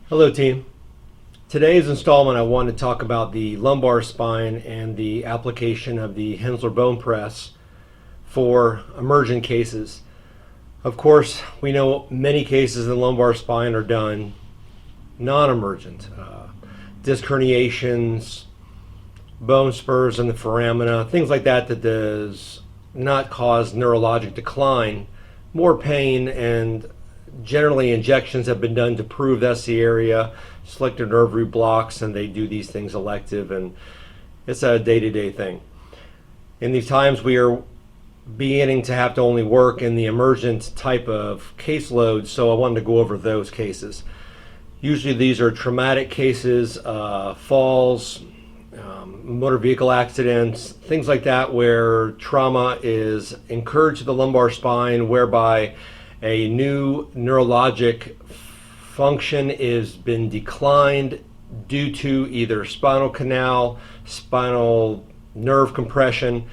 Hello team. Today's installment I want to talk about the lumbar spine and the application of the Hensler bone press for emergent cases. Of course, we know many cases in the lumbar spine are done non-emergent. Disc herniations, bone spurs in the foramina, things like that that does not cause neurologic decline, more pain, and generally injections have been done to prove that's the area, selective nerve root blocks, and they do these things elective, and it's a day-to-day thing. In these times we are beginning to have to only work in the emergent type of caseload, so I wanted to go over those cases. Usually these are traumatic cases, falls, motor vehicle accidents, things like that, where trauma is incurred to the lumbar spine, whereby a new neurologic function has been declined due to either spinal canal, spinal nerve compression,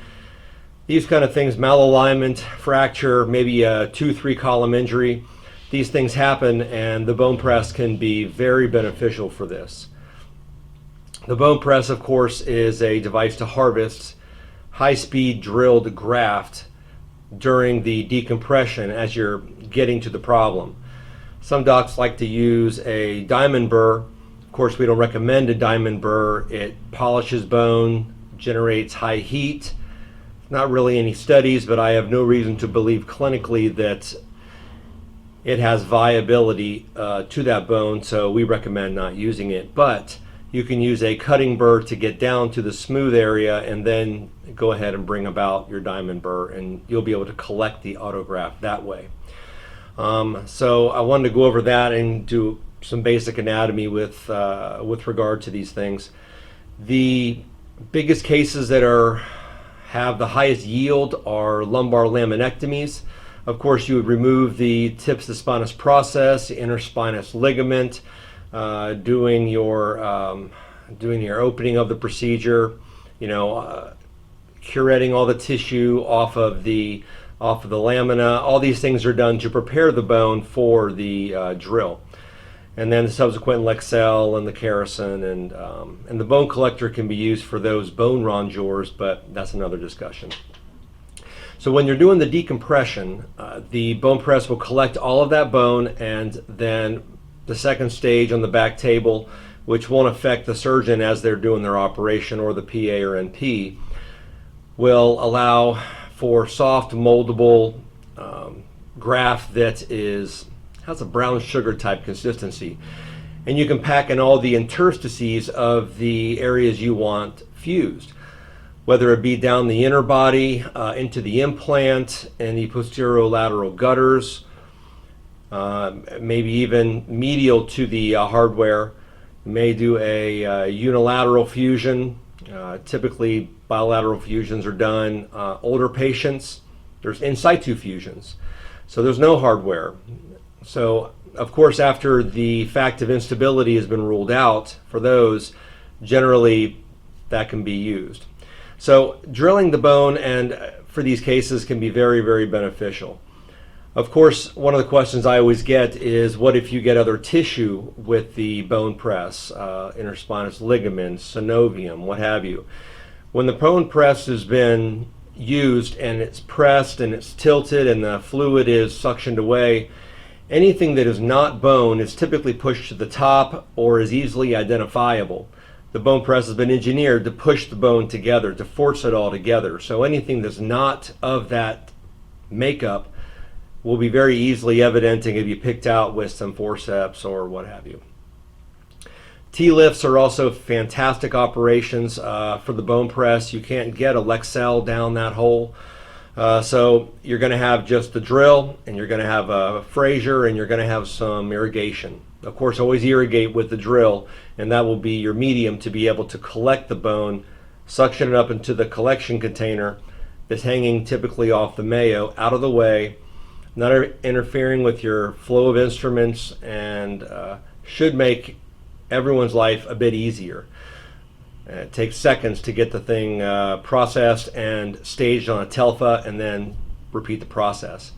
these kind of things, malalignment, fracture, maybe a 2-3 column injury. These things happen, and the bone press can be very beneficial for this. The bone press, of course, is a device to harvest high-speed drilled graft during the decompression as you're getting to the problem. Some docs like to use a diamond burr. Of course, we don't recommend a diamond burr. It polishes bone, generates high heat. Not really any studies, but I have no reason to believe clinically that it has viability to that bone, so we recommend not using it. But you can use a cutting burr to get down to the smooth area and then go ahead and bring about your diamond burr, and you'll be able to collect the autograft that way. So I wanted to go over that and do some basic anatomy with regard to these things. The biggest cases that have the highest yield are lumbar laminectomies. Of course, you would remove the tips of the spinous process, the interspinous ligament, doing your opening of the procedure, curetting all the tissue off of the lamina. All these things are done to prepare the bone for the drill, and then the subsequent Lexel and the Kerrison, and the bone collector can be used for those bone rongeurs, but that's another discussion. So when you're doing the decompression, the bone press will collect all of that bone, and then the second stage on the back table, which won't affect the surgeon as they're doing their operation, or the PA or NP, will allow for soft moldable graft that has a brown sugar type consistency, and you can pack in all the interstices of the areas you want fused, whether it be down the inner body, into the implant and the posterolateral gutters, maybe even medial to the hardware. You may do a unilateral fusion. Typically bilateral fusions are done. Older patients, there's in situ fusions, so there's no hardware. So of course, after the fact of instability has been ruled out for those, generally that can be used. So drilling the bone and for these cases can be very, very beneficial. Of course, one of the questions I always get is, what if you get other tissue with the bone press, interspinous ligaments, synovium, what have you? When the bone press has been used and it's pressed and it's tilted and the fluid is suctioned away, anything that is not bone is typically pushed to the top or is easily identifiable. The bone press has been engineered to push the bone together, to force it all together. So anything that's not of that makeup will be very easily evident and can be picked out with some forceps or what have you. T-lifts are also fantastic operations for the bone press. You can't get a Lexel down that hole. So you're going to have just the drill, and you're going to have a Fraser, and you're going to have some irrigation. Of course, always irrigate with the drill, and that will be your medium to be able to collect the bone, suction it up into the collection container that's hanging typically off the mayo, out of the way, not interfering with your flow of instruments, and should make everyone's life a bit easier. It takes seconds to get the thing processed and staged on a Telfa, and then repeat the process.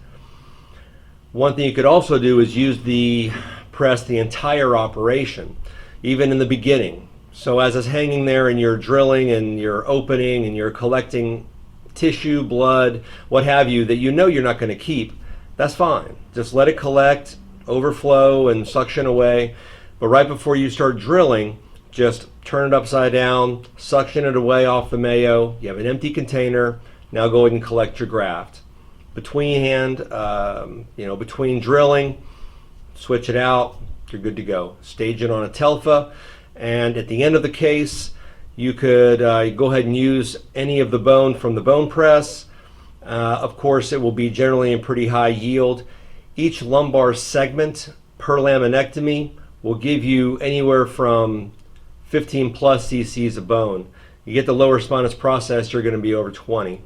One thing you could also do is use the press the entire operation, even in the beginning. So as it's hanging there and you're drilling and you're opening and you're collecting tissue, blood, what have you, that you know you're not going to keep, that's fine. Just let it collect, overflow, and suction away. But right before you start drilling, just turn it upside down, suction it away off the mayo. You have an empty container. Now go ahead and collect your graft. Between drilling, switch it out. You're good to go. Stage it on a Telfa, and at the end of the case, you could go ahead and use any of the bone from the bone press. Of course, it will be generally in pretty high yield. Each lumbar segment per laminectomy will give you anywhere from 15 plus cc's of bone. You get the lower spinous process, you're going to be over 20.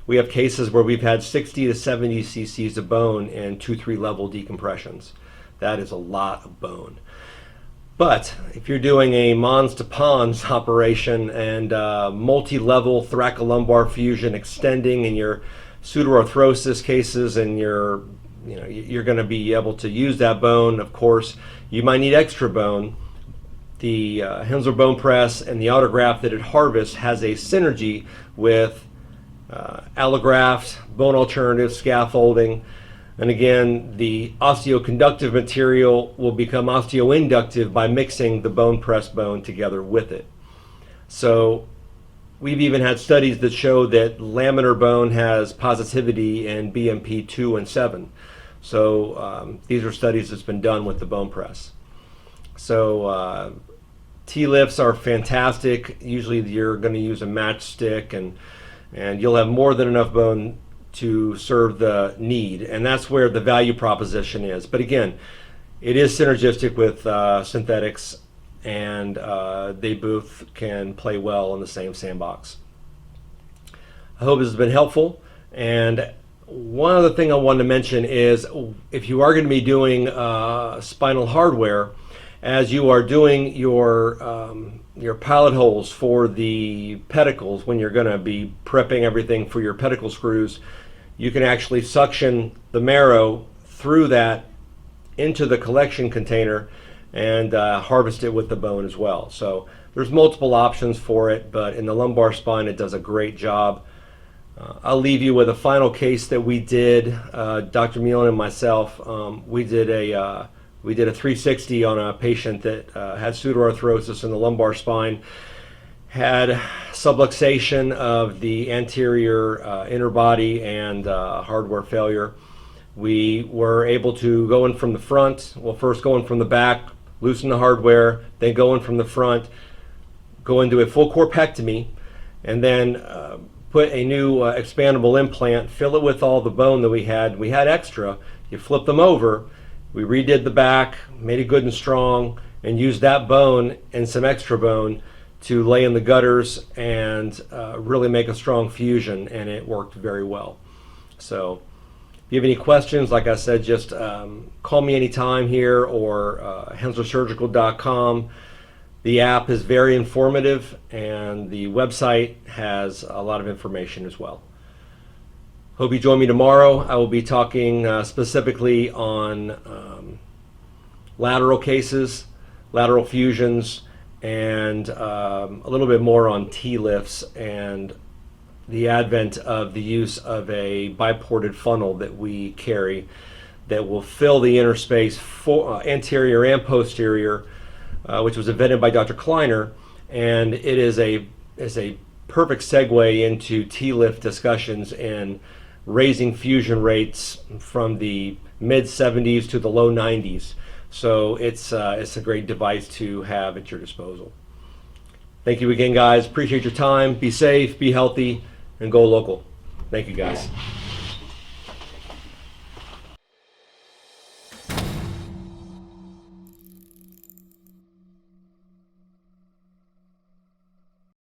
We have cases where we've had 60 to 70 cc's of bone in 2-3 level decompressions. That is a lot of bone. But if you're doing a Mons to Pons operation and multi-level thoracolumbar fusion extending in your pseudoarthrosis cases, and you're going to be able to use that bone, of course, you might need extra bone. The Hensler bone press and the autograft that it harvests has a synergy with allograft, bone alternative, scaffolding. And again, the osteoconductive material will become osteoinductive by mixing the bone press bone together with it. So we've even had studies that show that laminar bone has positivity in BMP 2 and 7. So these are studies that's been done with the bone press. So T-lifts are fantastic. Usually you're going to use a matchstick, and you'll have more than enough bone to serve the need, and that's where the value proposition is. But again, it is synergistic with synthetics, and they both can play well in the same sandbox. I hope this has been helpful. And one other thing I wanted to mention is, if you are going to be doing spinal hardware, as you are doing your pilot holes for the pedicles, when you're going to be prepping everything for your pedicle screws, you can actually suction the marrow through that into the collection container and harvest it with the bone as well. So there's multiple options for it, but in the lumbar spine it does a great job. I'll leave you with a final case that we did, Dr. Meelan and myself. We did a 360 on a patient that had pseudoarthrosis in the lumbar spine, had subluxation of the anterior inner body, and hardware failure. We were able to go in from the front, first go in from the back, loosen the hardware, then go in from the front, go into a full corpectomy, and then put a new expandable implant, fill it with all the bone that we had. We had extra. You flip them over. We redid the back, made it good and strong, and used that bone and some extra bone to lay in the gutters and really make a strong fusion, and it worked very well. So if you have any questions, like I said, just call me anytime here, or henslersurgical.com. The app is very informative, and the website has a lot of information as well. Hope you join me tomorrow. I will be talking specifically on lateral cases, lateral fusions, and a little bit more on T-lifts and the advent of the use of a biported funnel that we carry that will fill the inner space for anterior and posterior, which was invented by Dr. Kleiner, and it is a perfect segue into T-lift discussions and raising fusion rates from the mid 70s to the low 90s. So it's a great device to have at your disposal. Thank you again, guys. Appreciate your time. Be safe, be healthy, and go local. Thank you, guys.